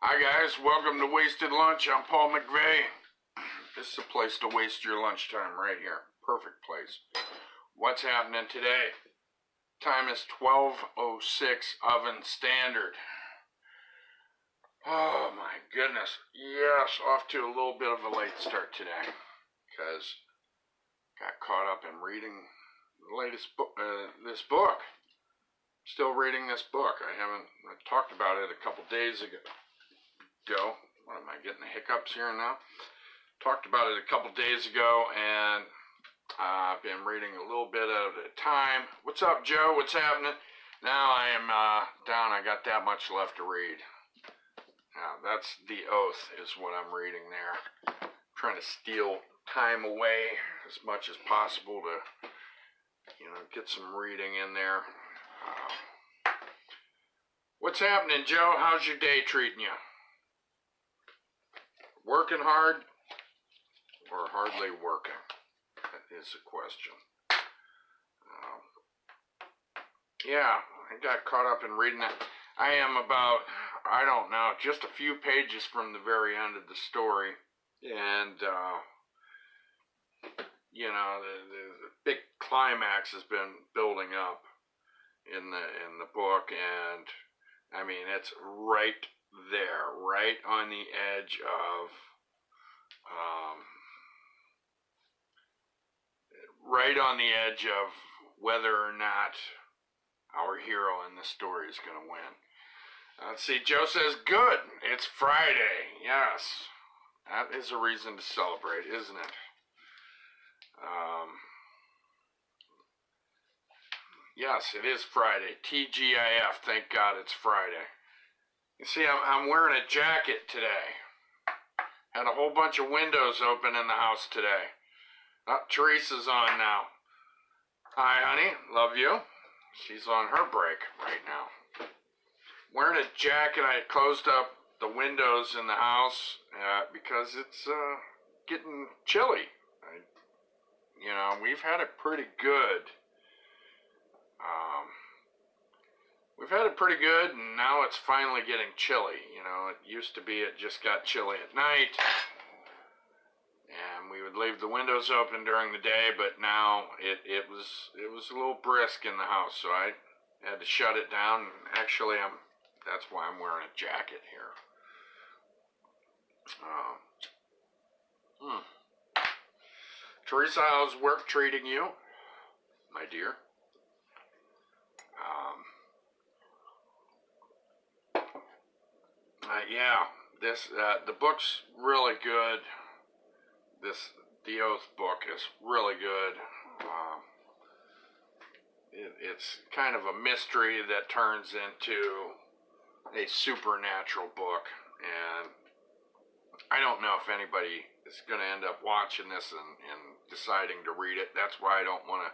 Hi guys, welcome to Wasted Lunch. I'm Paul McVeigh. This is a place to waste your lunchtime right here. Perfect place. What's happening today? Time is 12:06 Oven Standard. Oh my goodness. Yes, off to a little bit of a late start today because got caught up in reading the latest book, this book. Still reading this book. I talked about it a couple days ago. What am I getting the hiccups here now? Talked about it a couple days ago, and I've been reading a little bit at a time. What's up, Joe? What's happening? Now I am down. I got that much left to read. Now that's The Oath is what I'm reading there. I'm trying to steal time away as much as possible to, get some reading in there. What's happening, Joe? How's your day treating you? Working hard or hardly working? That is the question. Yeah, I got caught up in reading that. I am about, I don't know, just a few pages from the very end of the story. And, the big climax has been building up in the book. And, I mean, it's right there, right on the edge of, whether or not our hero in the story is going to win. Let's see, Joe says, good, it's Friday. Yes, that is a reason to celebrate, isn't it? Yes, it is Friday. TGIF, thank God it's Friday. You see, I'm wearing a jacket today. Had a whole bunch of windows open in the house today. Teresa's on now. Hi, honey. Love you. She's on her break right now. Wearing a jacket. I closed up the windows in the house because it's getting chilly. We've had it pretty good. And now it's finally getting chilly. It used to be it just got chilly at night, and we would leave the windows open during the day, but now it was a little brisk in the house, so I had to shut it down. Actually, that's why I'm wearing a jacket here. Teresa, how's work treating you, my dear? The book's really good. The Oath book is really good. It's kind of a mystery that turns into a supernatural book, and I don't know if anybody is going to end up watching this and deciding to read it. That's why I don't want to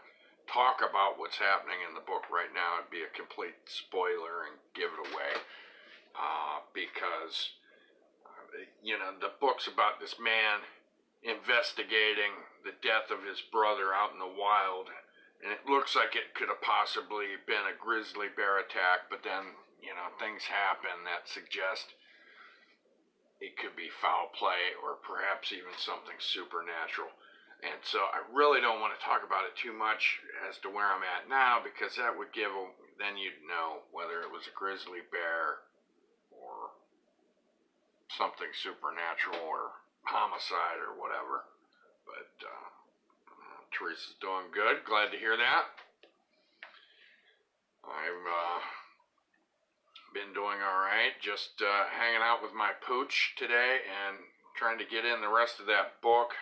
talk about what's happening in the book right now. It'd be a complete spoiler and give it away. Because, the book's about this man investigating the death of his brother out in the wild, and it looks like it could have possibly been a grizzly bear attack, but then, things happen that suggest it could be foul play or perhaps even something supernatural. And so I really don't want to talk about it too much as to where I'm at now, because that would then you'd know whether it was a grizzly bear or something supernatural or homicide or whatever. But Teresa's doing good. Glad to hear that. I've been doing all right. Just hanging out with my pooch today and trying to get in the rest of that book.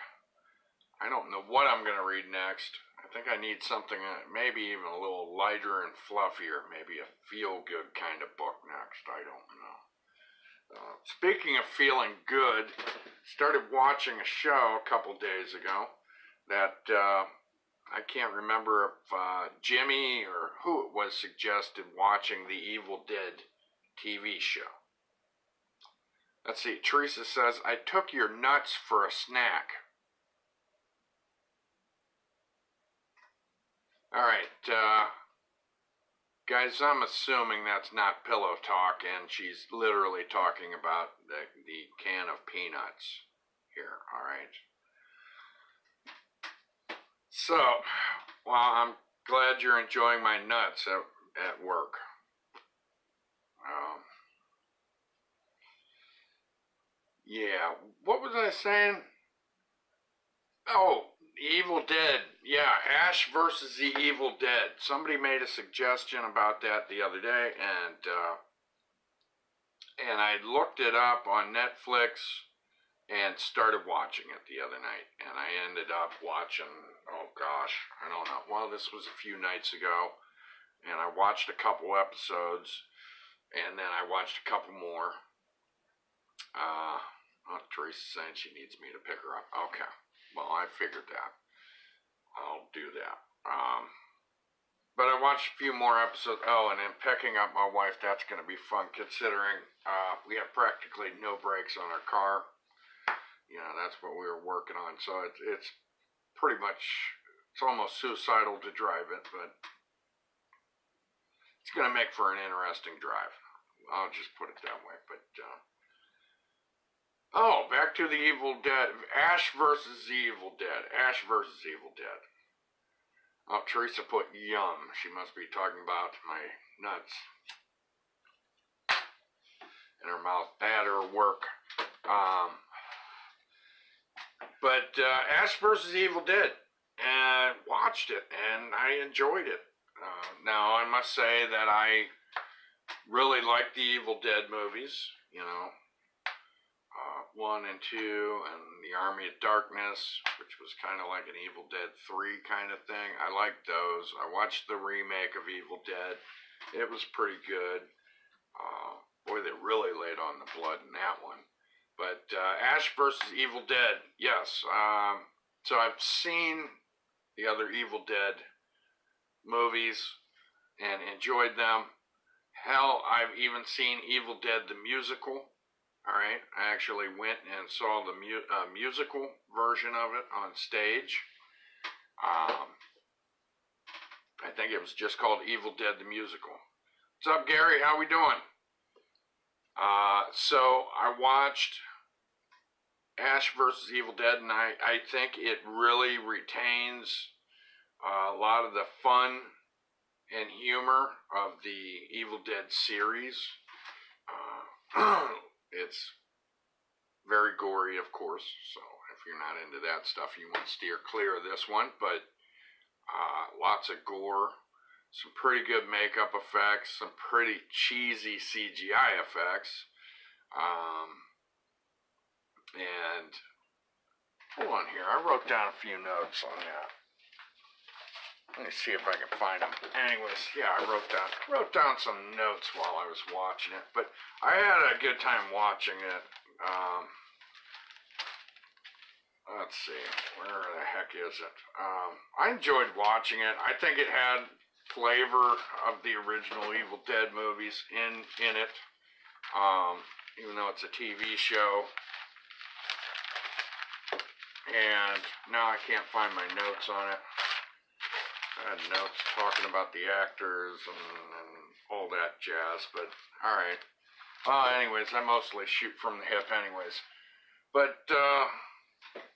I don't know what I'm going to read next. I think I need something maybe even a little lighter and fluffier. Maybe a feel-good kind of book next. I don't know. Speaking of feeling good, started watching a show a couple days ago that I can't remember if Jimmy or who it was suggested watching the Evil Dead TV show. Let's see, Teresa says, I took your nuts for a snack. All right, Guys, I'm assuming that's not pillow talk, and she's literally talking about the can of peanuts here, alright? So, well, I'm glad you're enjoying my nuts at work. Yeah, what was I saying? Oh, Evil Dead. Yeah, Ash versus the Evil Dead. Somebody made a suggestion about that the other day, and I looked it up on Netflix and started watching it the other night. And I ended up watching, oh gosh, I don't know. Well, this was a few nights ago, and I watched a couple episodes, and then I watched a couple more. Teresa's saying she needs me to pick her up. Okay. Well, I figured that. I'll do that. But I watched a few more episodes. Oh, and then picking up my wife, that's going to be fun considering we have practically no brakes on our car. You know, that's what we were working on. So it's pretty much, it's almost suicidal to drive it, but it's going to make for an interesting drive. I'll just put it that way. But, oh, back to the Evil Dead. Ash versus the Evil Dead. Ash versus Evil Dead. Oh, Teresa put yum. She must be talking about my nuts in her mouth at her work. But Ash vs. Evil Dead, and watched it, and I enjoyed it. Now, I must say that I really like the Evil Dead movies, you know, 1 and 2, and the Army of Darkness, which was kind of like an Evil Dead 3 kind of thing. I liked those. I watched the remake of Evil Dead. It was pretty good. Boy, they really laid on the blood in that one. But Ash vs. Evil Dead, yes. So I've seen the other Evil Dead movies and enjoyed them. Hell, I've even seen Evil Dead the musical. Alright, I actually went and saw the musical version of it on stage. I think it was just called Evil Dead the Musical. What's up, Gary? How we doing? So I watched Ash vs. Evil Dead, and I think it really retains a lot of the fun and humor of the Evil Dead series. It's very gory, of course, so if you're not into that stuff, you want to steer clear of this one, but lots of gore, some pretty good makeup effects, some pretty cheesy CGI effects, and hold on here, I wrote down a few notes on that. Let me see if I can find them. Anyways, yeah, I wrote down some notes while I was watching it, but I had a good time watching it. Let's see, where the heck is it? I enjoyed watching it. I think it had flavor of the original Evil Dead movies in it, even though it's a TV show. And now I can't find my notes on it. I had notes talking about the actors and all that jazz, but alright. Anyways, I mostly shoot from the hip anyways. But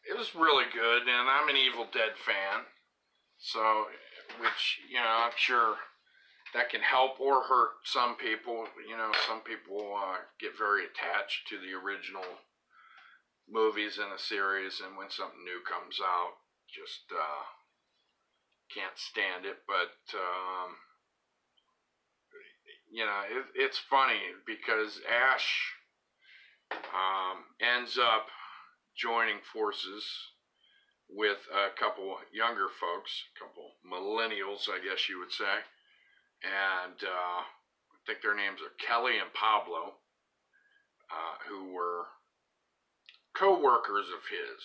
it was really good, and I'm an Evil Dead fan. So, which, you know, I'm sure that can help or hurt some people. You know, some people get very attached to the original movies in a series, and when something new comes out, just can't stand it. But you know, it's funny because Ash ends up joining forces with a couple younger folks, a couple millennials, I guess you would say, and I think their names are Kelly and Pablo, who were co-workers of his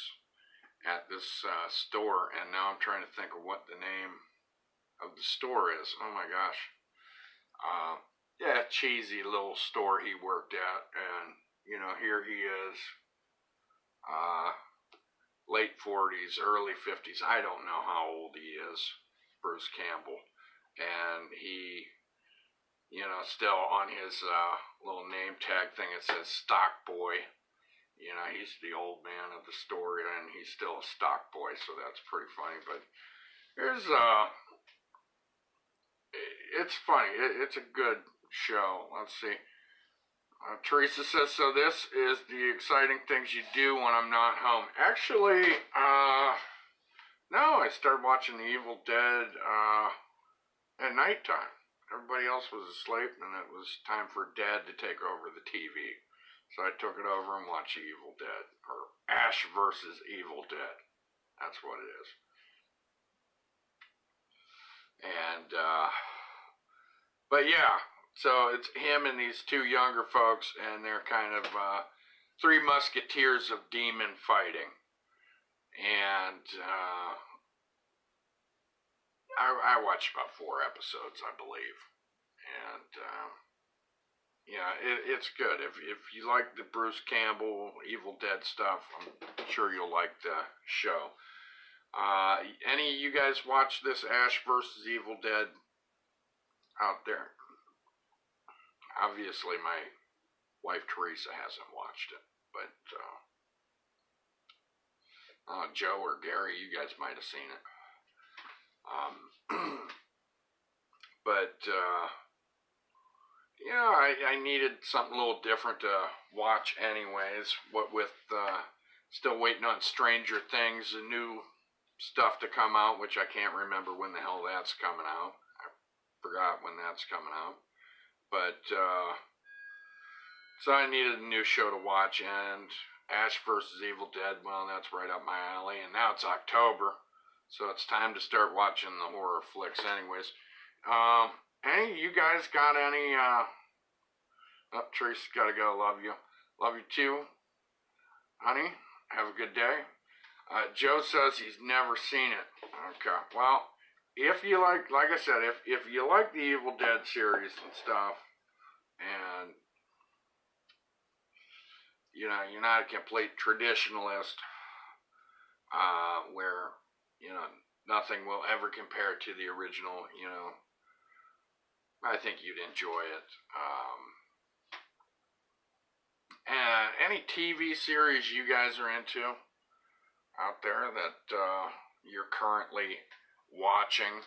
at this store, and now I'm trying to think of what the name of the store is. Oh my gosh. Yeah, cheesy little store he worked at, and you know, here he is, late 40s, early 50s, I don't know how old he is, Bruce Campbell, and he still on his little name tag thing, it says Stock Boy. He's the old man of the story, and he's still a stock boy, so that's pretty funny. But here's, it's funny. It's a good show. Let's see. Teresa says, so this is the exciting things you do when I'm not home. Actually, no, I started watching The Evil Dead at nighttime. Everybody else was asleep, and it was time for Dad to take over the TV. So I took it over and watched Evil Dead, or Ash versus Evil Dead. That's what it is. And, but yeah, so it's him and these two younger folks, and they're kind of three musketeers of demon fighting. And I watched about 4 episodes, I believe. And, yeah, it's good. If you like the Bruce Campbell Evil Dead stuff, I'm sure you'll like the show. Any of you guys watch this Ash versus Evil Dead out there? Obviously, my wife Teresa hasn't watched it, but Joe or Gary, you guys might have seen it. But yeah, I needed something a little different to watch anyways. What with still waiting on Stranger Things, the new stuff to come out, which I can't remember when the hell that's coming out. I forgot when that's coming out. But, so I needed a new show to watch, and Ash vs. Evil Dead, well, that's right up my alley. And now it's October, so it's time to start watching the horror flicks anyways. Any, you guys got any, oh, Tracy's gotta go, love you. Love you too, honey. Have a good day. Joe says he's never seen it. Okay, well, if you like I said, if you like the Evil Dead series and stuff, and, you're not a complete traditionalist, where, nothing will ever compare to the original, I think you'd enjoy it. And any TV series you guys are into out there that you're currently watching?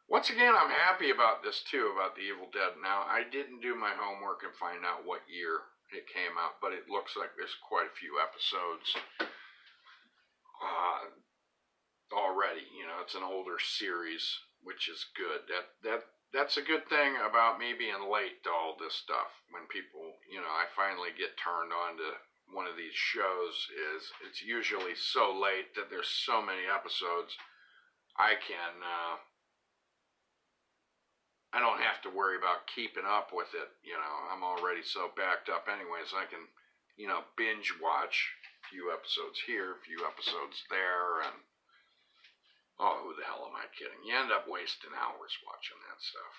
Once again, I'm happy about this too, about The Evil Dead. Now, I didn't do my homework and find out what year it came out, but it looks like there's quite a few episodes already. It's an older series, which is good. That's a good thing about me being late to all this stuff. When people, I finally get turned on to one of these shows, is it's usually so late that there's so many episodes I don't have to worry about keeping up with it. I'm already so backed up anyways. I can, binge watch a few episodes here, a few episodes there, and oh, who the hell am I kidding? You end up wasting hours watching that stuff.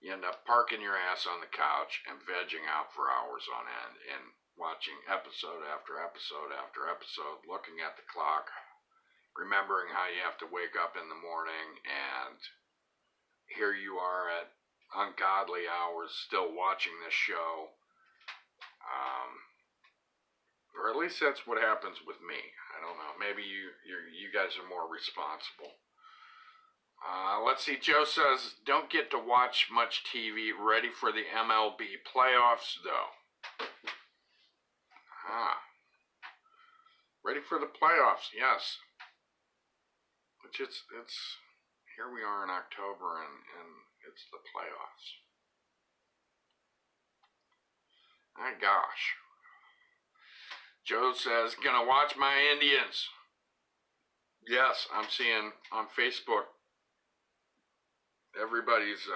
You end up parking your ass on the couch and vegging out for hours on end and watching episode after episode after episode, looking at the clock, remembering how you have to wake up in the morning, and here you are at ungodly hours still watching this show. Or at least that's what happens with me. I don't know. Maybe you guys are more responsible. Let's see. Joe says, don't get to watch much TV. Ready for the MLB playoffs, though. Ready for the playoffs, yes. Which it's here we are in October, and it's the playoffs. My gosh. Joe says, gonna watch my Indians. Yes, I'm seeing on Facebook, everybody's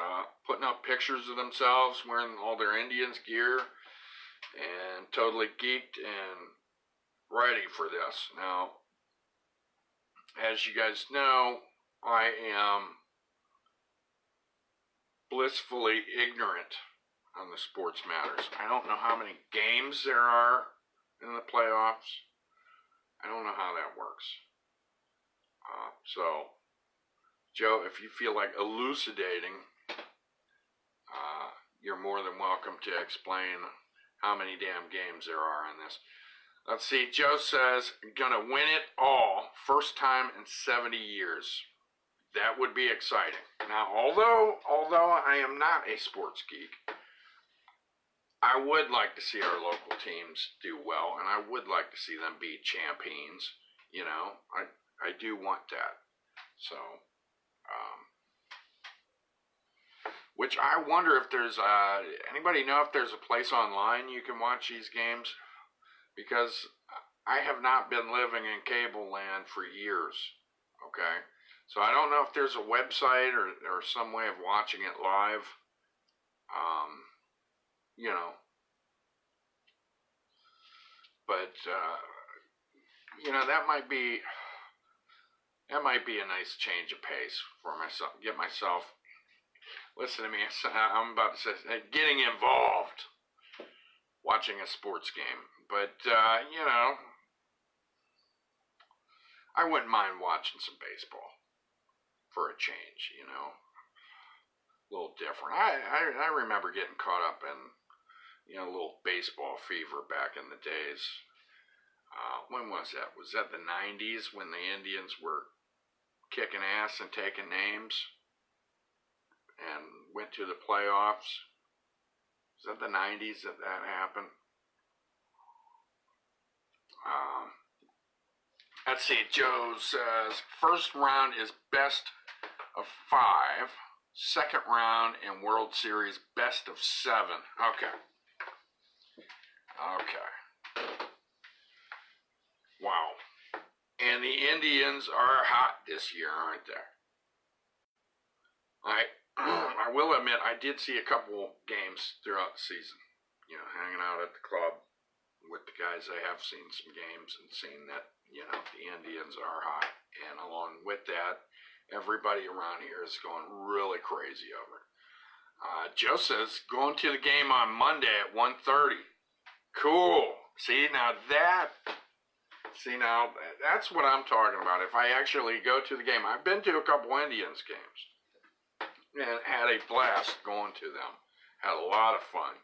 putting up pictures of themselves wearing all their Indians gear and totally geeked and ready for this. Now, as you guys know, I am blissfully ignorant on the sports matters. I don't know how many games there are in the playoffs. I don't know how that works. So, Joe, if you feel like elucidating, you're more than welcome to explain how many damn games there are in this. Let's see, Joe says, gonna win it all, first time in 70 years. That would be exciting. Now, although I am not a sports geek, I would like to see our local teams do well, and I would like to see them be champions. You know, I do want that. So, which I wonder if there's, anybody know if there's a place online you can watch these games? Because I have not been living in cable land for years, okay? So I don't know if there's a website or some way of watching it live. You know, but, you know, that might be a nice change of pace for myself, get myself, listen to me, I'm about to say, getting involved, watching a sports game. But, you know, I wouldn't mind watching some baseball for a change, you know, a little different. I remember getting caught up in, you know, a little baseball fever back in the days. When was that? Was that the 90s when the Indians were kicking ass and taking names and went to the playoffs? Was that the 90s that happened? Let's see, Joe says, first round is best of 5. Second round in World Series, best of 7. Okay. Wow. And the Indians are hot this year, aren't they? I will admit, I did see a couple games throughout the season. You know, hanging out at the club with the guys. I have seen some games and seen that, you know, the Indians are hot. And along with that, everybody around here is going really crazy over it. Joe says, going to the game on Monday at 1:30. Cool. See, now that's what I'm talking about. If I actually go to the game, I've been to a couple Indians games and had a blast going to them. Had a lot of fun.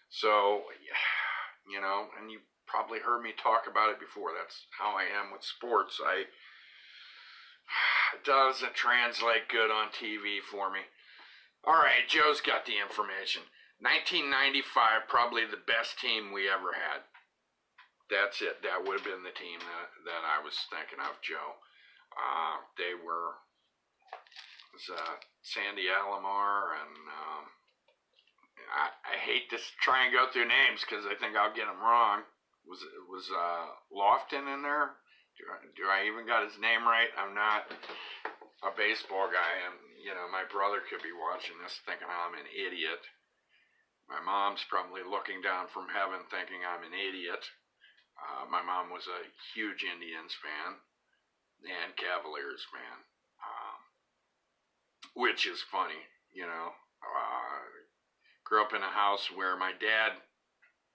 So, you know, and you probably heard me talk about it before. That's how I am with sports. It doesn't translate good on TV for me. All right, Joe's got the information. 1995, probably the best team we ever had. That's it. That would have been the team that I was thinking of, Joe. They were Sandy Alomar and I hate to try and go through names because I think I'll get them wrong. Was Lofton in there? Do I even got his name right? I'm not a baseball guy, and you know my brother could be watching this thinking I'm an idiot. My mom's probably looking down from heaven thinking I'm an idiot. My mom was a huge Indians fan and Cavaliers fan, which is funny, you know. Grew up in a house where my dad,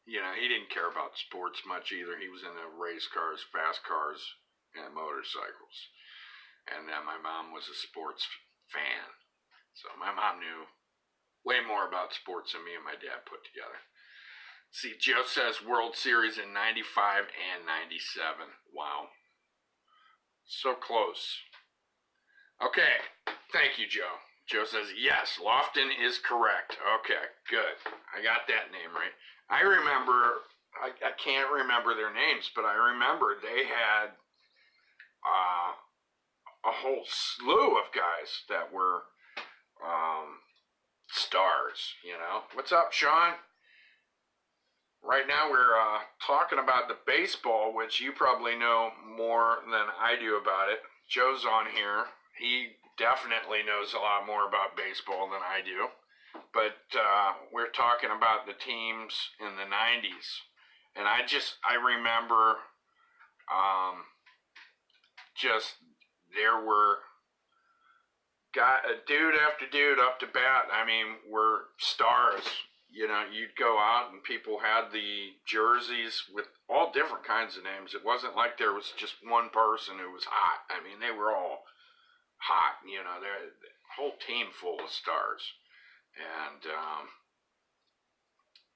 you know, he didn't care about sports much either. He was into race cars, fast cars, and motorcycles. And then my mom was a sports fan. So my mom knew way more about sports than me and my dad put together. See, Joe says World Series in 95 and 97. Wow. So close. Okay. Thank you, Joe. Joe says, yes, Lofton is correct. Okay, good. I got that name right. I remember, I can't remember their names, but I remember they had a whole slew of guys that were stars, you know. What's up, Sean? Right now we're talking about the baseball, which you probably know more than I do about it. Joe's on here. He definitely knows a lot more about baseball than I do. But we're talking about the teams in the 90s. And I remember there were dude after dude up to bat. I mean, were stars. You know, you'd go out and people had the jerseys with all different kinds of names. It wasn't like there was just one person who was hot. I mean, they were all hot. They're the whole team full of stars, and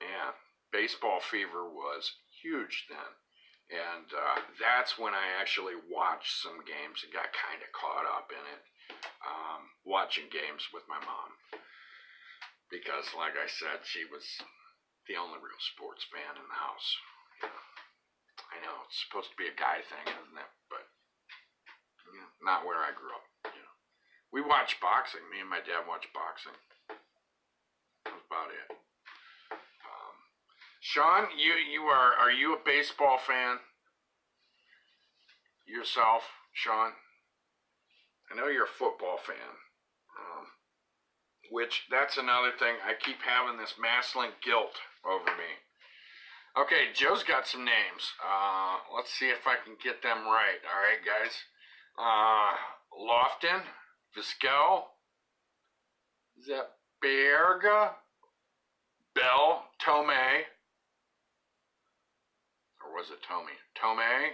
yeah, baseball fever was huge then. And that's when I actually watched some games and got kind of caught up in it, watching games with my mom. Because, like I said, she was the only real sports fan in the house. I know it's supposed to be a guy thing, isn't it? But not where I grew up. We watched boxing. Me and my dad watched boxing. That was about it. Sean, are you a baseball fan yourself, Sean? I know you're a football fan, which that's another thing. I keep having this masculine guilt over me. Okay, Joe's got some names. Let's see if I can get them right. All right, guys. Lofton, Vizquel, is that Berga, Bell, Tomei, or was it Tomei? Tomei,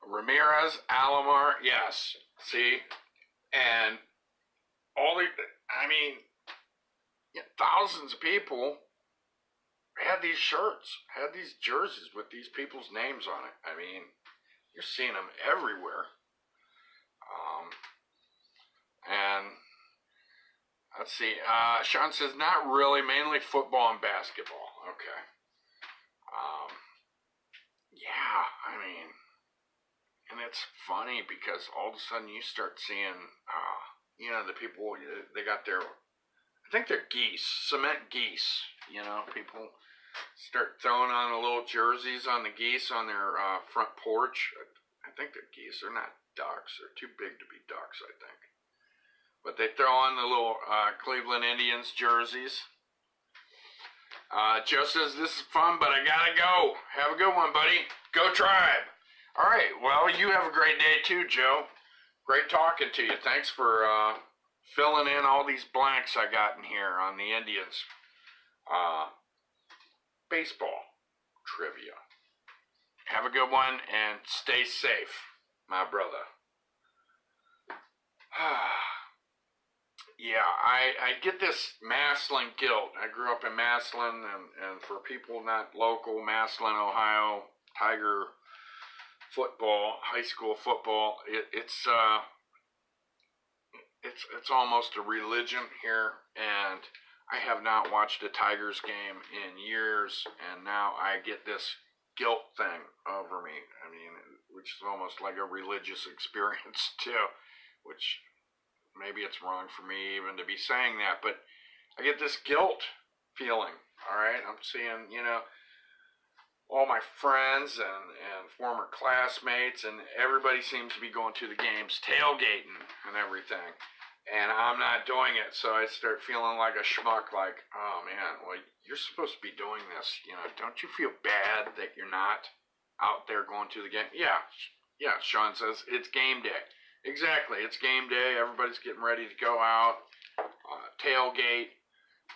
Ramirez, Alomar, yes. See, and thousands of people had these shirts, had these jerseys with these people's names on it. I mean, you're seeing them everywhere. And let's see. Sean says not really, mainly football and basketball. Okay. Yeah, I mean, and it's funny because all of a sudden you start seeing, the people, they got their, I think they're geese, cement geese, people start throwing on the little jerseys on the geese on their front porch. I think they're geese. They're not ducks. They're too big to be ducks, I think. But they throw on the little Cleveland Indians jerseys. Joe says, this is fun, but I gotta go. Have a good one, buddy. Go Tribe. All right, well, you have a great day too, Joe. Great talking to you. Thanks for filling in all these blanks I got in here on the Indians. Baseball trivia. Have a good one and stay safe, my brother. Yeah, I get this Massillon guilt. I grew up in Massillon, and for people not local, Massillon, Ohio, Tiger football, high school football, it's almost a religion here, and I have not watched a Tigers game in years, and now I get this guilt thing over me. I mean, which is almost like a religious experience too, which maybe it's wrong for me even to be saying that, but I get this guilt feeling. All right, I'm seeing, all my friends and former classmates, and everybody seems to be going to the games, tailgating and everything, and I'm not doing it. So I start feeling like a schmuck, like, oh man, well, you're supposed to be doing this, don't you feel bad that you're not out there going to the game? Yeah, Sean says it's game day. Exactly, it's game day. Everybody's getting ready to go out, tailgate,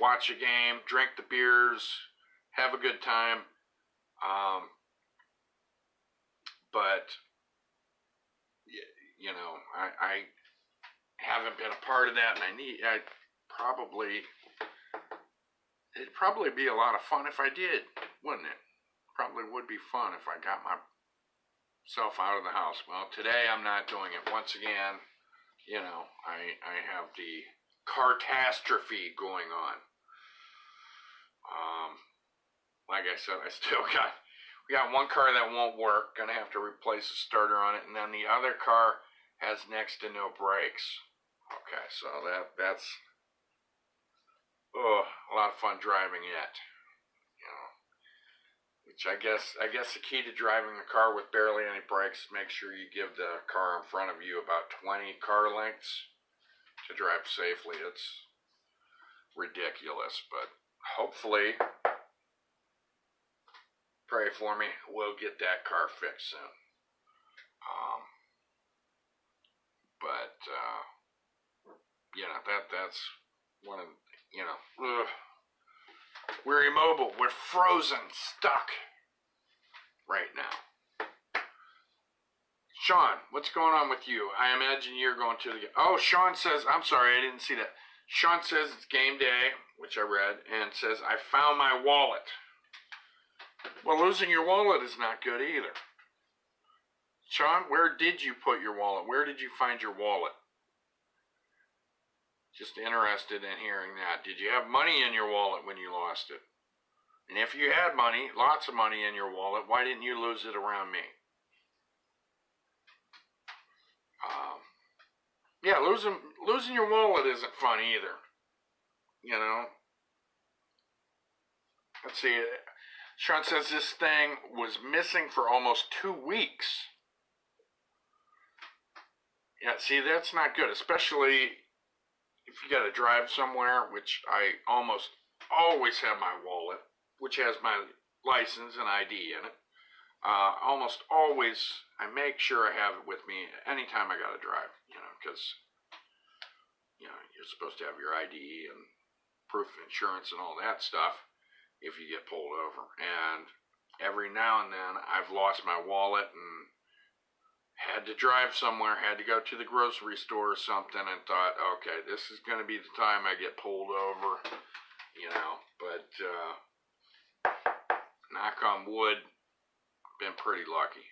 watch a game, drink the beers, have a good time. But I haven't been a part of that, and it'd probably be a lot of fun if I did, wouldn't it? Probably would be fun if I got myself out of the house. Well, today I'm not doing it. Once again, I have the catastrophe going on. Like I said, we got one car that won't work. Gonna have to replace the starter on it, and then the other car has next to no brakes. Okay, so that's a lot of fun driving it. Which I guess the key to driving a car with barely any brakes, make sure you give the car in front of you about 20 car lengths to drive safely. It's ridiculous, but hopefully, pray for me, we'll get that car fixed soon. That's one of, we're immobile. We're frozen, stuck right now. Sean, what's going on with you? I imagine you're going to the game. Oh, Sean says, I'm sorry, I didn't see that. Sean says it's game day, which I read, and says, I found my wallet. Well, losing your wallet is not good either. Sean, where did you put your wallet? Where did you find your wallet? Just interested in hearing that. Did you have money in your wallet when you lost it? And if you had money, lots of money in your wallet, why didn't you lose it around me? Yeah, losing your wallet isn't fun either. You know? Let's see. Sean says this thing was missing for almost 2 weeks. Yeah, see, that's not good, especially if you got to drive somewhere, which I almost always have my wallet, which has my license and ID in it. Almost always, I make sure I have it with me anytime I got to drive, because, you're supposed to have your ID and proof of insurance and all that stuff if you get pulled over. And every now and then, I've lost my wallet and had to drive somewhere, had to go to the grocery store or something, and thought, okay, this is going to be the time I get pulled over, but knock on wood, been pretty lucky.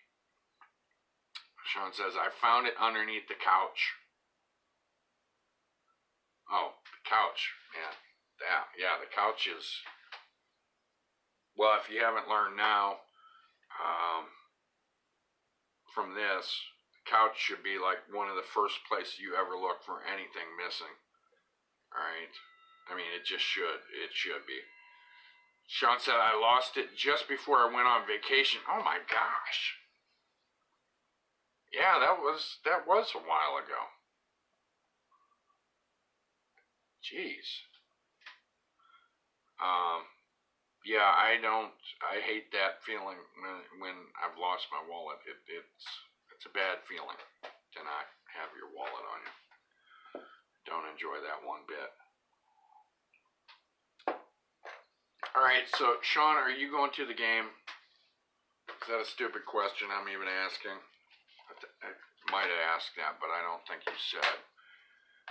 Sean says, I found it underneath the couch. Oh, the couch, man. Yeah, the couch is, well, if you haven't learned now, from this, the couch should be like one of the first places you ever look for anything missing. Alright? I mean, it just should. It should be. Sean said, I lost it just before I went on vacation. Oh my gosh. Yeah, that was a while ago. Jeez. Yeah, I hate that feeling when I've lost my wallet. It's a bad feeling to not have your wallet on you. Don't enjoy that one bit. Alright, so Sean, are you going to the game? Is that a stupid question I'm even asking? I might have asked that, but I don't think you said.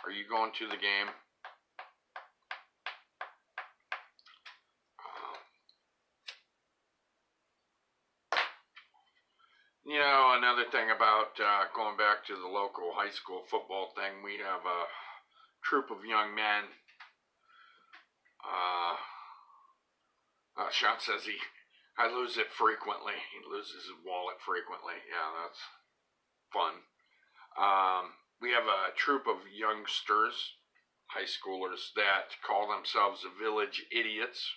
Are you going to the game? Another thing about going back to the local high school football thing, we have a troop of young men. Sean says I lose it frequently. He loses his wallet frequently. Yeah, that's fun. We have a troop of youngsters, high schoolers, that call themselves the Village Idiots,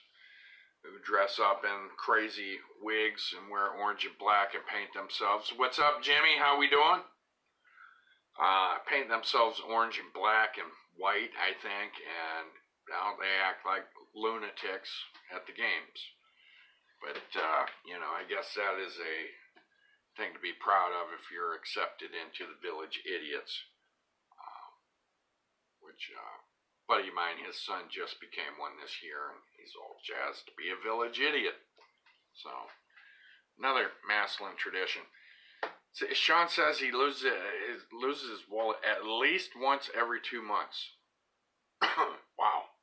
who dress up in crazy wigs and wear orange and black and paint themselves. What's up, Jimmy? How we doing? Paint themselves orange and black and white, I think, and they act like lunatics at the games. But, I guess that is a thing to be proud of if you're accepted into the Village Idiots, which buddy of mine, his son just became one this year, and he's all jazzed to be a village idiot. So, another Maslin tradition. So, Sean says he loses his wallet at least once every 2 months. Wow.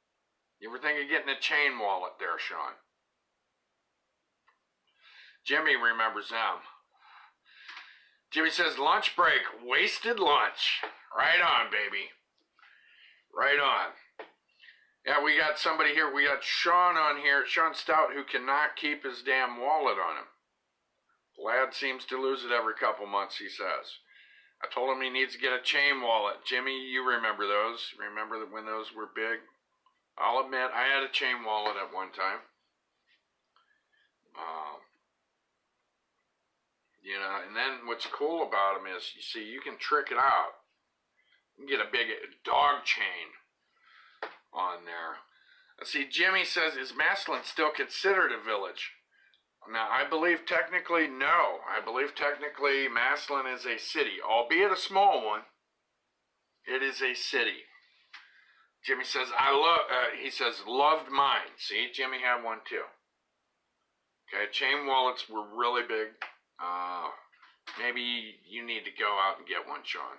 You ever think of getting a chain wallet there, Sean? Jimmy remembers them. Jimmy says, lunch break, wasted lunch. Right on, baby. Right on. Yeah, we got somebody here. We got Sean on here, Sean Stout, who cannot keep his damn wallet on him. The lad seems to lose it every couple months, he says. I told him he needs to get a chain wallet. Jimmy, you remember those. Remember when those were big? I'll admit, I had a chain wallet at one time. And then what's cool about them is, you see, you can trick it out. You can get a big dog chain on there. See, Jimmy says, is Maslin still considered a village? Now, I believe technically no. I believe technically Maslin is a city, albeit a small one. It is a city. Jimmy says, he says, loved mine. See, Jimmy had one too. Okay, chain wallets were really big. maybe you need to go out and get one, Sean.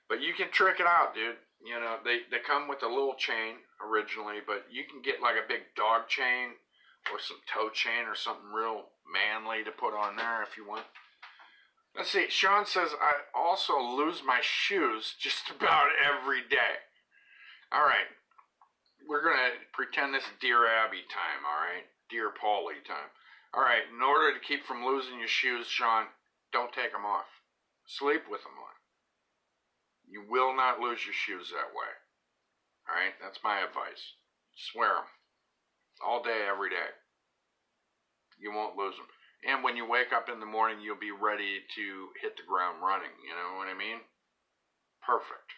But you can trick it out, dude. You know, they come with a little chain originally, but you can get like a big dog chain or some toe chain or something real manly to put on there if you want. Let's see, Sean says, I also lose my shoes just about every day. All right, we're going to pretend this is Dear Abby time, all right? Dear Paulie time. All right, in order to keep from losing your shoes, Sean, don't take them off. Sleep with them on. You will not lose your shoes that way. All right, that's my advice. Just wear them all day, every day. You won't lose them. And when you wake up in the morning, you'll be ready to hit the ground running. You know what I mean? Perfect.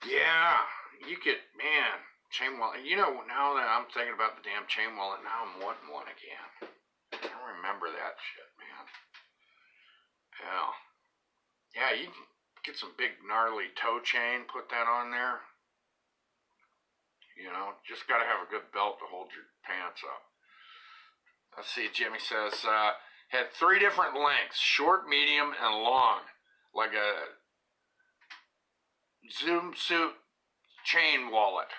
Yeah, you could, man, chain wallet. You know, now that I'm thinking about the damn chain wallet, now I'm wanting one again. I don't remember that shit, man. Yeah. Yeah, you can get some big gnarly toe chain, put that on there. You know, just got to have a good belt to hold your pants up. Let's see, Jimmy says, had 3 different lengths, short, medium, and long. Like a Zoom suit chain wallet.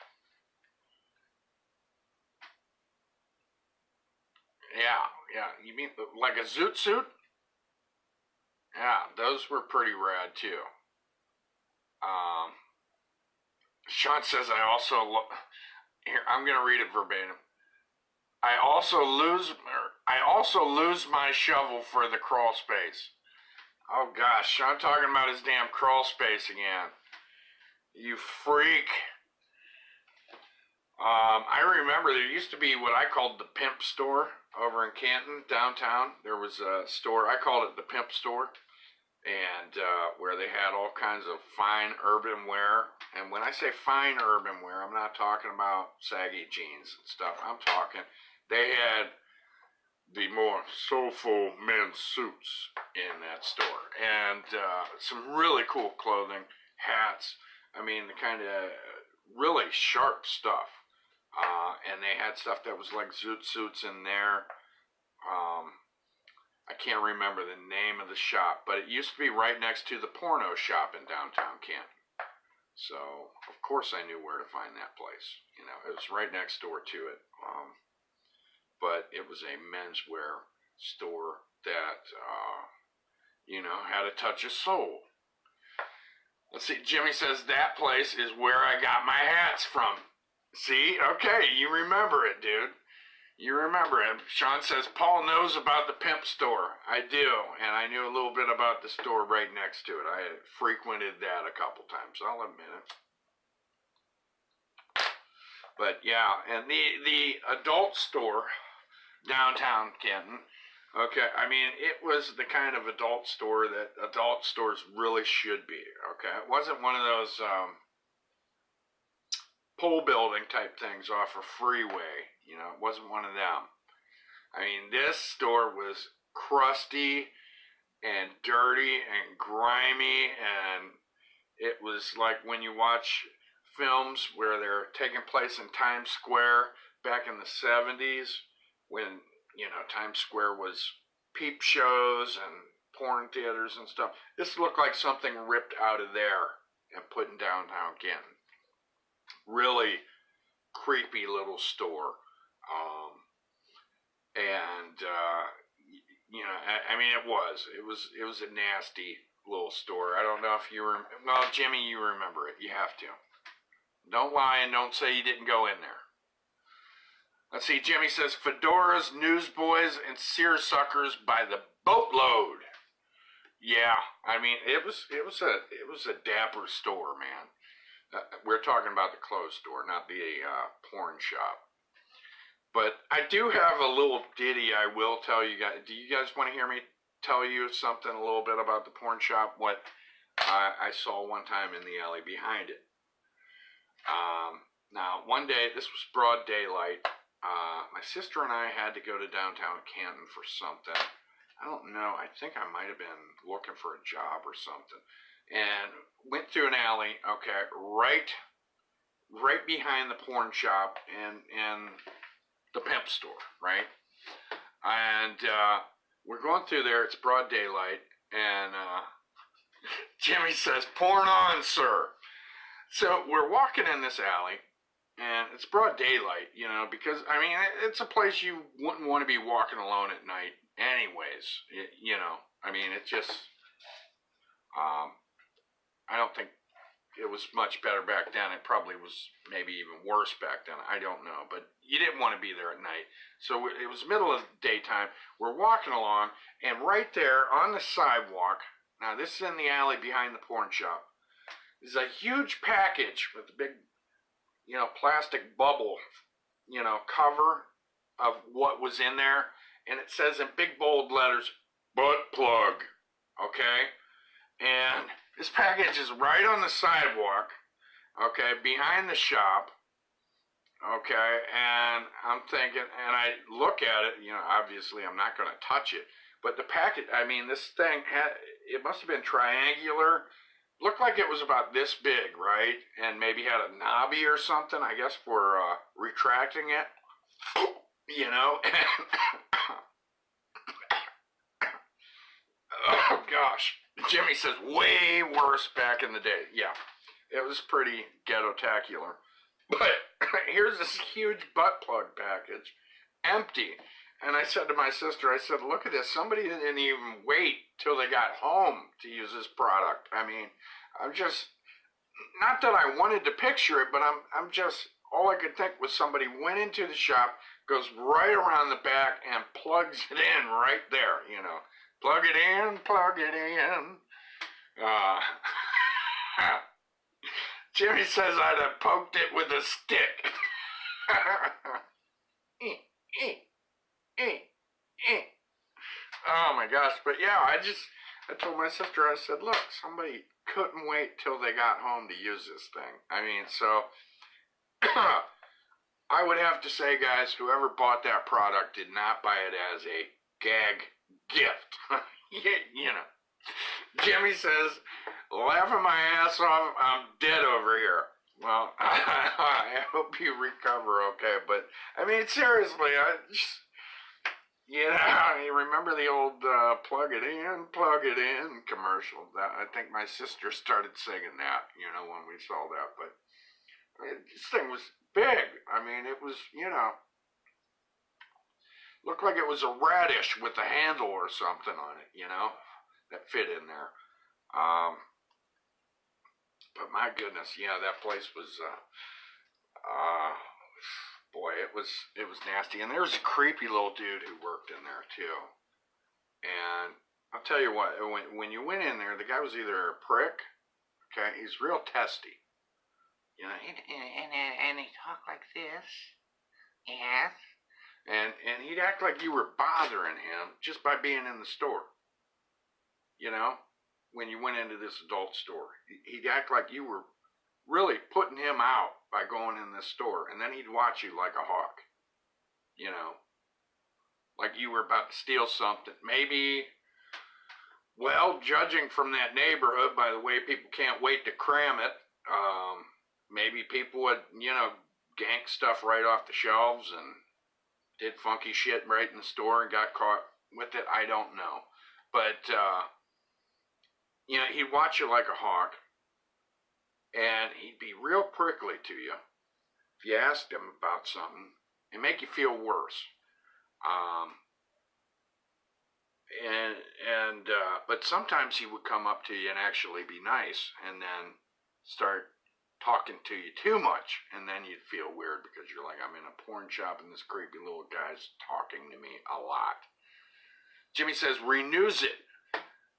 Yeah. You mean like a zoot suit? Yeah, those were pretty rad too. Sean says I also here, I'm gonna read it verbatim. I also lose my shovel for the crawl space. Oh gosh, Sean talking about his damn crawl space again. You freak. I remember there used to be what I called the Pimp store over in Canton, downtown. There was a store, I called it the Pimp store, and where they had all kinds of fine urban wear. And when I say fine urban wear, I'm not talking about saggy jeans and stuff. I'm talking, they had the more soulful men's suits in that store, and some really cool clothing, hats. I mean, the kind of really sharp stuff. And they had stuff that was like zoot suits in there. I can't remember the name of the shop, but it used to be right next to the porno shop in downtown Canton. So, of course I knew where to find that place. You know, it was right next door to it. But it was a menswear store that, you know, had a touch of soul. Let's see, Jimmy says that place is where I got my hats from. See? Okay, you remember it, dude. You remember it. Sean says, Paul knows about the Pimp store. I do, and I knew a little bit about the store right next to it. I had frequented that a couple times, I'll admit it. But yeah, and the adult store, downtown Canton, okay, I mean, it was the kind of adult store that adult stores really should be, okay? It wasn't one of those pole building type things off a freeway, you know, it wasn't one of them. I mean, this store was crusty and dirty and grimy, and it was like when you watch films where they're taking place in Times Square back in the 70s, when, you know, Times Square was peep shows and porn theaters and stuff. This looked like something ripped out of there and put in downtown Canton. Really creepy little store. You know, I mean, it was a nasty little store. I don't know if you well, Jimmy, you remember it. You have to. Don't lie and don't say you didn't go in there. Let's see, Jimmy says, fedoras, newsboys, and seersuckers by the boatload. Yeah, I mean, it was a dapper store, man. We're talking about the clothes store, not the porn shop. But I do have a little ditty I will tell you guys. Do you guys want to hear me tell you something a little bit about the porn shop? What I saw one time in the alley behind it. Now, one day, this was broad daylight. My sister and I had to go to downtown Canton for something. I don't know. I think I might have been looking for a job or something. And went through an alley, okay, right behind the porn shop, and the pimp store, right? And we're going through there. It's broad daylight, and Jimmy says, "Porn on, sir." So we're walking in this alley, and it's broad daylight, you know, because, I mean, it's a place you wouldn't want to be walking alone at night anyways, you know. I mean, it just, I don't think it was much better back then. It probably was maybe even worse back then. I don't know, but you didn't want to be there at night. So it was middle of the daytime. We're walking along, and right there on the sidewalk, now this is in the alley behind the porn shop, is a huge package with a big, you know, plastic bubble, you know, cover of what was in there. And it says in big bold letters, "butt plug," okay? And this package is right on the sidewalk, okay, behind the shop, okay? And I'm thinking, and I look at it, you know, obviously I'm not going to touch it. But the package, I mean, this thing, it must have been triangular. Looked like it was about this big, right? And maybe had a knobby or something, I guess, for retracting it, you know? Oh, gosh. Jimmy says, way worse back in the day. Yeah, it was pretty ghetto-tacular. But here's this huge butt plug package, empty. And I said to my sister, I said, look at this. Somebody didn't even wait till they got home to use this product. I mean, I'm just, not that I wanted to picture it, but I'm just, all I could think was somebody went into the shop, goes right around the back and plugs it in right there, you know. Plug it in, plug it in. Jimmy says I'd have poked it with a stick. Oh my gosh, but yeah, I told my sister, I said, look, somebody couldn't wait till they got home to use this thing. I mean, so, I would have to say, guys, whoever bought that product did not buy it as a gag gift. You know. Jimmy says, laughing my ass off, I'm dead over here. Well, I hope you recover okay, but, I mean, seriously, you know, you remember the old plug it in commercial? I think my sister started singing that, you know, when we saw that, but this thing was big. I mean, it was, you know, looked like it was a radish with a handle or something on it, you know, that fit in there. But my goodness, yeah, that place was, boy, it was nasty. And there was a creepy little dude who worked in there too. And I'll tell you what, when you went in there, the guy was either a prick, okay, he's real testy, you know, and he talked like this, yes. And he'd act like you were bothering him just by being in the store. You know, when you went into this adult store, he'd act like you were really putting him out by going in this store. And then he'd watch you like a hawk. You know, like you were about to steal something. Maybe, well, judging from that neighborhood by the way people can't wait to cram it, maybe people would, you know, gank stuff right off the shelves and did funky shit right in the store and got caught with it. I don't know. But, you know, he'd watch you like a hawk. And he'd be real prickly to you if you asked him about something and make you feel worse. But sometimes he would come up to you and actually be nice and then start talking to you too much, and then you'd feel weird because you're like, I'm in a porn shop and this creepy little guy's talking to me a lot. Jimmy says, renews it.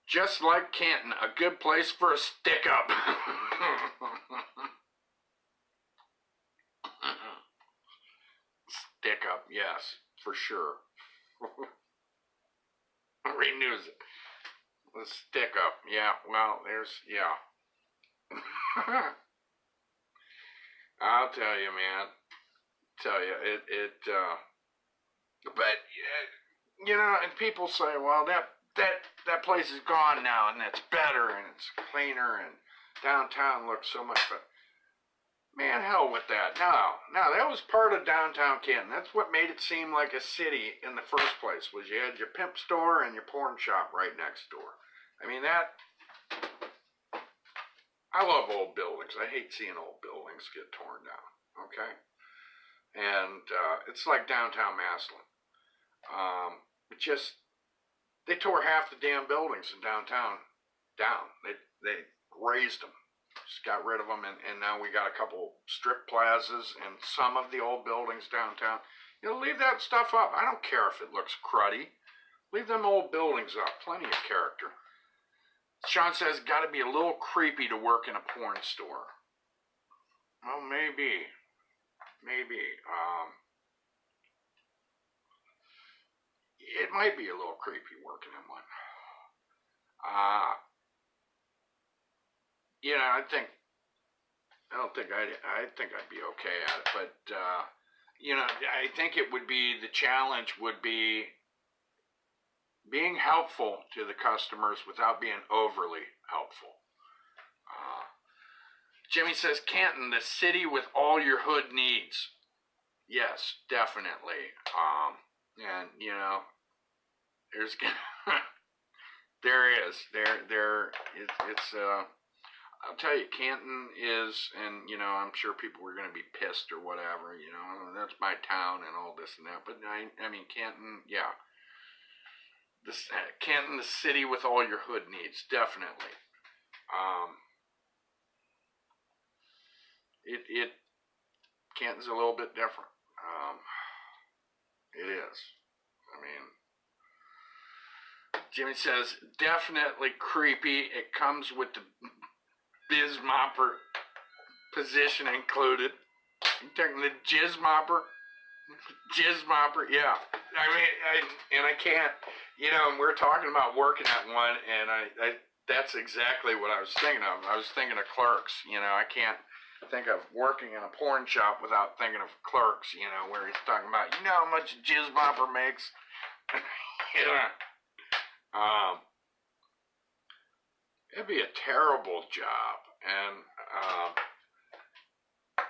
Just like Canton, a good place for a stick-up. Stick-up, yes, for sure. Renews it. The stick-up, yeah, well, there's, yeah. I'll tell you, man. But, you know, and people say, well, that place is gone now, and it's better, and it's cleaner, and downtown looks so much better. Man, hell with that. No, that was part of downtown Canton. That's what made it seem like a city in the first place, was you had your pimp store and your porn shop right next door. I mean, I love old buildings. I hate seeing old buildings get torn down, okay? And it's like downtown Maslin. They tore half the damn buildings in downtown down. They razed them. Just got rid of them, and now we got a couple strip plazas and some of the old buildings downtown. Leave that stuff up. I don't care if it looks cruddy. Leave them old buildings up. Plenty of character. Sean says, got to be a little creepy to work in a porn store. Well, maybe. It might be a little creepy working in one. I think I'd be okay at it, but I think it would be, the challenge would be being helpful to the customers without being overly helpful. Jimmy says, Canton, the city with all your hood needs. Yes, definitely. And there's it's I'll tell you, Canton is, and I'm sure people were going to be pissed or whatever, that's my town and all this and that, but I mean, Canton, yeah. Canton, the city with all your hood needs, definitely. Canton's a little bit different. It is. I mean, Jimmy says, definitely creepy. It comes with the biz mopper position included. You're taking the jizz mopper, yeah. I mean, I can't, and we're talking about working at one, and I that's exactly what I was thinking of. I was thinking of Clerks. I can't think of working in a porn shop without thinking of Clerks, where he's talking about, how much a jizz mopper makes. Yeah. It'd be a terrible job,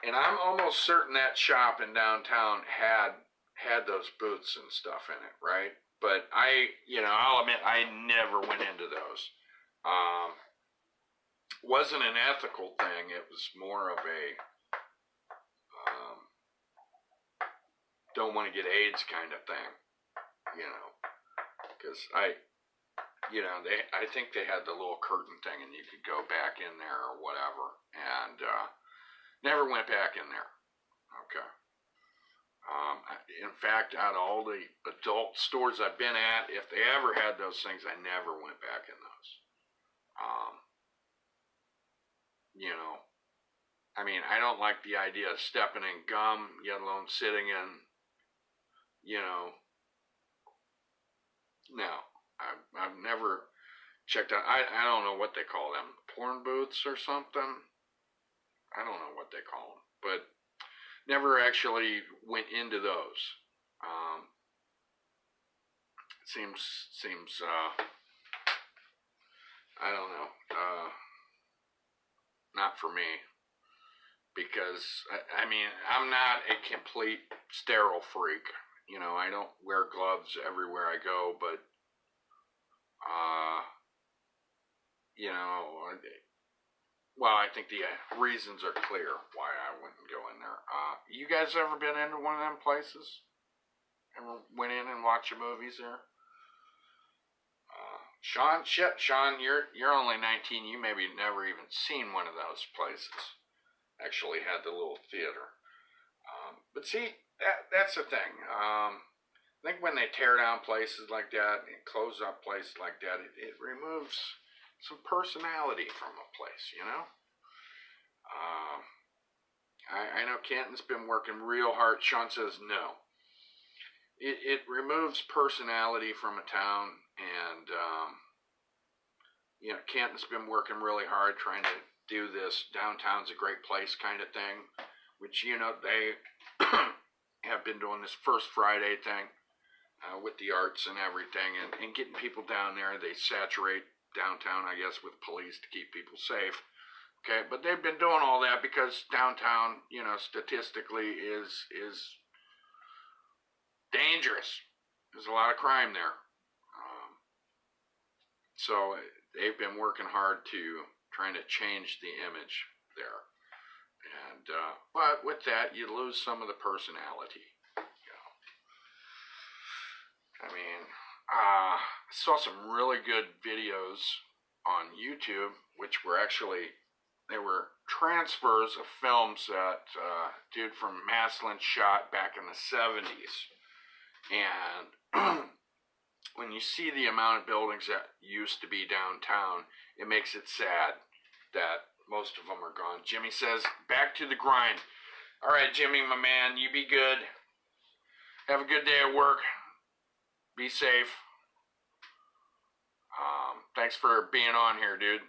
and I'm almost certain that shop in downtown had those booths and stuff in it, right? But I'll admit, I never went into those. Wasn't an ethical thing. It was more of a don't want to get AIDS kind of thing, because I think they had the little curtain thing, and you could go back in there or whatever, and never went back in there. Okay. In fact, out of all the adult stores I've been at, if they ever had those things, I never went back in those. I mean, I don't like the idea of stepping in gum, let alone sitting in, no. I've never checked out, I don't know what they call them, porn booths or something. I don't know what they call them, but never actually went into those. Seems I don't know, not for me, because I mean, I'm not a complete sterile freak. I don't wear gloves everywhere I go, but well, I think the reasons are clear why I wouldn't go in there. You guys ever been into one of them places? Ever went in and watched your movies there? Sean, you're only 19. You maybe never even seen one of those places. Actually had the little theater. But see, that's the thing. I think when they tear down places like that and close up places like that, it removes some personality from a place, I know Canton's been working real hard. Sean says no. It removes personality from a town, and Canton's been working really hard trying to do this downtown's a great place kind of thing, which they have been doing this First Friday thing with the arts and everything, and getting people down there. They saturate downtown, I guess, with police to keep people safe. Okay, but they've been doing all that because downtown, you know, statistically is dangerous. There's a lot of crime there. So they've been working hard to trying to change the image there. And but with that, you lose some of the personality. You know, I mean, I saw some really good videos on YouTube, which were actually they were transfers of films that dude from Maslin shot back in the 70s. And when you see the amount of buildings that used to be downtown, it makes it sad that most of them are gone. Jimmy says, back to the grind. All right, Jimmy, my man, you be good. Have a good day at work. Be safe. Thanks for being on here, dude.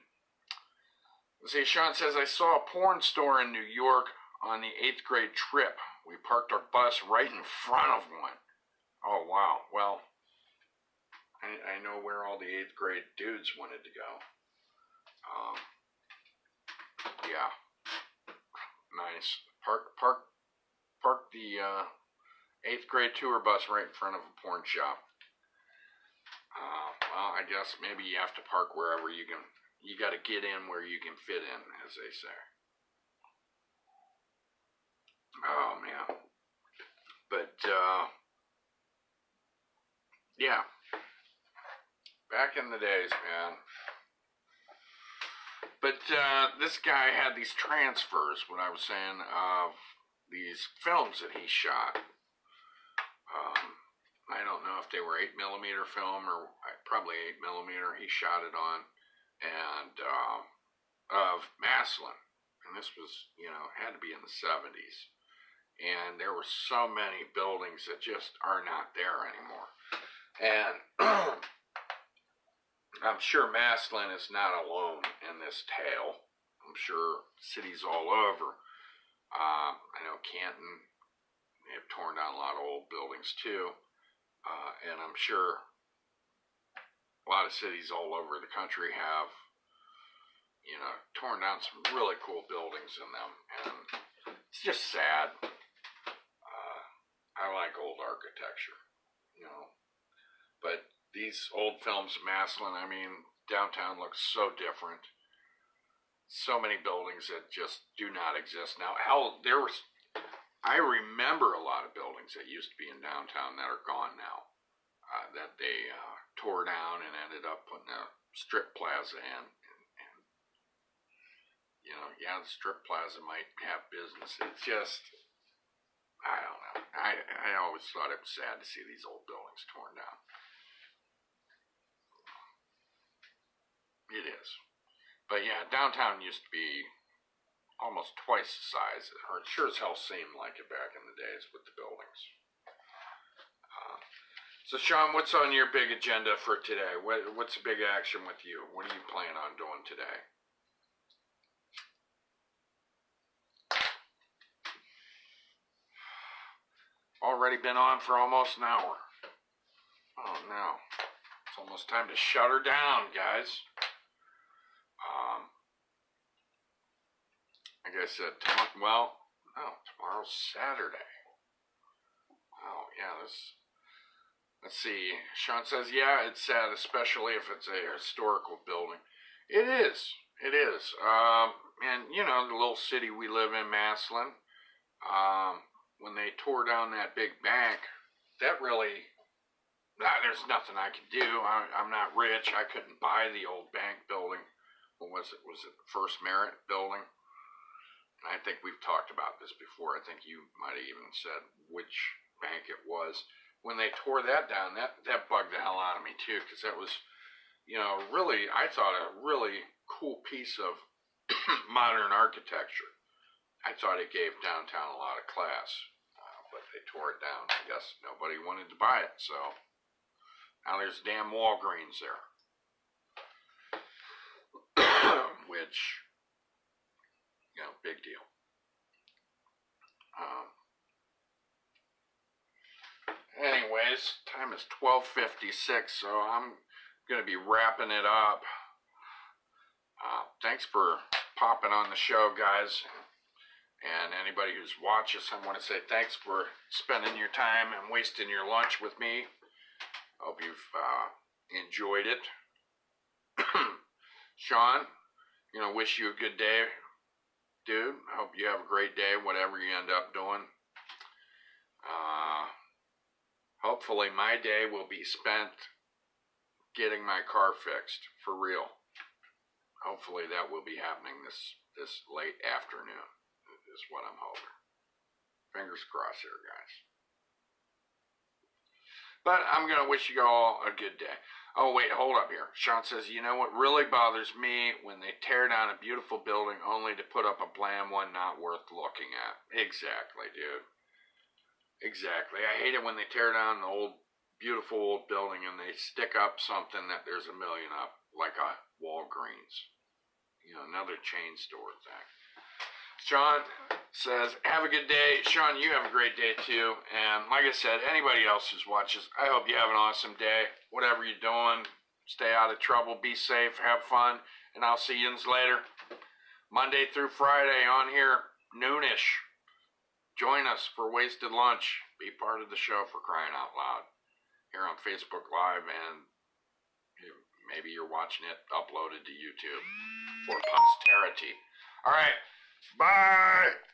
Let's see, Sean says, I saw a porn store in New York on the 8th grade trip. We parked our bus right in front of one. Oh, wow. Well, I know where all the 8th grade dudes wanted to go. Yeah. Nice. Park the 8th grade tour bus right in front of a porn shop. Well, I guess maybe you have to park wherever you can. You got to get in where you can fit in, as they say. Oh, man. But, yeah. Back in the days, man. But this guy had these transfers, what I was saying, of these films that he shot. I don't know if they were 8mm film or probably 8mm. He shot it on, and of Maslin. And this was, you know, had to be in the 70s. And there were so many buildings that just are not there anymore. And I'm sure Maslin is not alone in this tale. I'm sure cities all over. I know Canton, they have torn down a lot of old buildings too. And I'm sure a lot of cities all over the country have, you know, torn down some really cool buildings in them. And it's just sad. I like old architecture, you know. But these old films of Maslin, I mean, downtown looks so different. So many buildings that just do not exist now. Hell, I remember a lot of buildings that used to be in downtown that are gone now. That they tore down and ended up putting a strip plaza in. And you know, yeah, the strip plaza might have business. It's just, I don't know. I always thought it was sad to see these old buildings torn down. It is. But yeah, downtown used to be almost twice the size. Or it sure as hell seemed like it back in the days with the buildings. So Sean, what's on your big agenda for today? What's the big action with you? What are you planning on doing today? Already been on for almost an hour. Oh no. It's almost time to shut her down, guys. Like I said, tomorrow's Saturday. Oh yeah, let's see. Sean says, yeah, it's sad, especially if it's a historical building. It is. It is. And, you know, the little city we live in, Maslin, when they tore down that big bank, that really, there's nothing I could do. I'm not rich. I couldn't buy the old bank building. What was it? Was it the First Merit building? And I think we've talked about this before. I think you might have even said which bank it was. When they tore that down, that bugged the hell out of me too, because that was, you know, really, I thought a really cool piece of modern architecture. I thought it gave downtown a lot of class, but they tore it down. I guess nobody wanted to buy it, so now there's damn Walgreens there. Which, you know, big deal. Anyways, time is 12:56, so I'm going to be wrapping it up. Thanks for popping on the show, guys. And anybody who's watched us, I want to say thanks for spending your time and wasting your lunch with me. Hope you've enjoyed it. Sean, wish you a good day, dude. Hope you have a great day, whatever you end up doing. Hopefully my day will be spent getting my car fixed, for real. Hopefully that will be happening this late afternoon, is what I'm hoping. Fingers crossed here, guys. But I'm going to wish you all a good day. Oh, wait, hold up here. Sean says, you know what really bothers me? When they tear down a beautiful building only to put up a bland one not worth looking at. Exactly, dude. Exactly. I hate it when they tear down an beautiful old building and they stick up something that there's a million up, like a Walgreens. Another chain store thing. Sean says, have a good day. Sean, you have a great day too. And like I said, anybody else who's watches, I hope you have an awesome day. Whatever you're doing, stay out of trouble, be safe, have fun, and I'll see you later. Monday through Friday on here, noonish. Join us for Wasted Lunch. Be part of the show, for crying out loud. Here on Facebook Live, and maybe you're watching it uploaded to YouTube for posterity. All right. Bye.